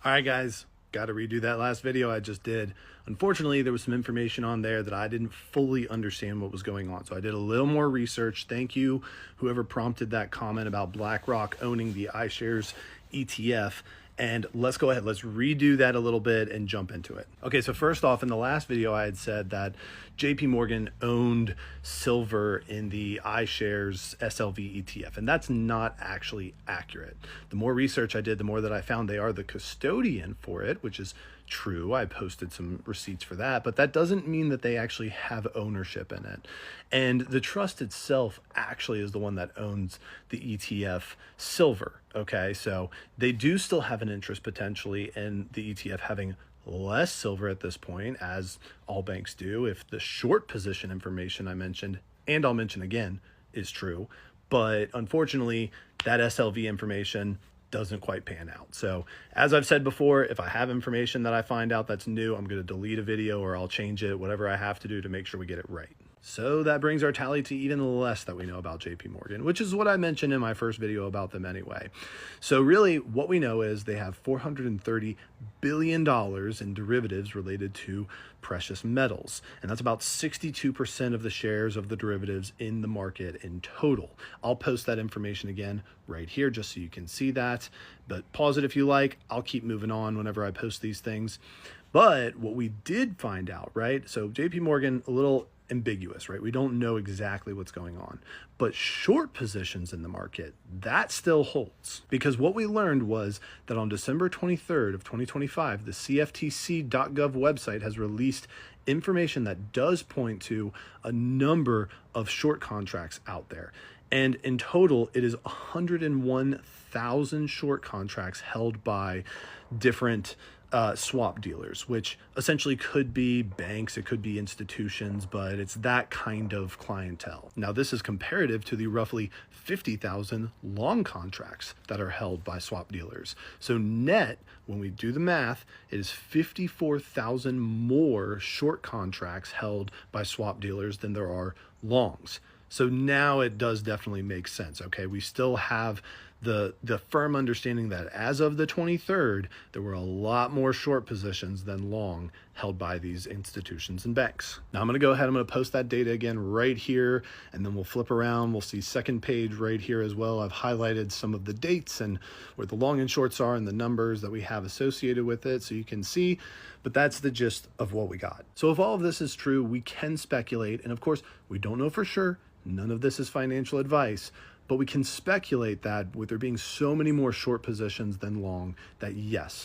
All right, guys, got to redo that last video I just did. Unfortunately, there was some information on there that I didn't fully understand what was going on. So I did a little more research. Thank you, whoever prompted that comment about BlackRock owning the iShares ETF. And let's go ahead, let's redo that a little bit and jump into it. Okay, so first off, in the last video, I had said that JP Morgan owned silver in the iShares SLV ETF, and that's not actually accurate. The more research I did, the more that I found they are the custodian for it, which is true. I posted some receipts for that, but that doesn't mean that they actually have ownership in it. And the trust itself actually is the one that owns the ETF silver. Okay, so they do still have an interest potentially in the ETF having less silver at this point, as all banks do, if the short position information I mentioned, and I'll mention again, is true. But unfortunately, that SLV information doesn't quite pan out. So as I've said before, if I have information that I find out that's new, I'm going to delete a video or I'll change it, whatever I have to do to make sure we get it right. So that brings our tally to even less that we know about JP Morgan, which is what I mentioned in my first video about them anyway. So really what we know is they have $430 billion in derivatives related to precious metals. And that's about 62% of the shares of the derivatives in the market in total. I'll post that information again right here just so you can see that, but pause it if you like. I'll keep moving on whenever I post these things. But what we did find out, right? So JP Morgan, a little ambiguous, right? We don't know exactly what's going on, but short positions in the market, that still holds, because what we learned was that on December 23rd of 2025, the CFTC.gov website has released information that does point to a number of short contracts out there. And in total, it is 101,000 short contracts held by different swap dealers, which essentially could be banks, it could be institutions, but it's that kind of clientele. Now, this is comparative to the roughly 50,000 long contracts that are held by swap dealers. So net, when we do the math, it is 54,000 more short contracts held by swap dealers than there are longs. So now it does definitely make sense. Okay, we still have the firm understanding that as of the 23rd, there were a lot more short positions than long held by these institutions and banks. Now I'm going to go ahead, I'm going to post that data again right here, and then we'll flip around. We'll see second page right here as well. I've highlighted some of the dates and where the long and shorts are and the numbers that we have associated with it so you can see, but that's the gist of what we got. So if all of this is true, we can speculate, and of course, we don't know for sure. None of this is financial advice, but we can speculate that with there being so many more short positions than long, that yes,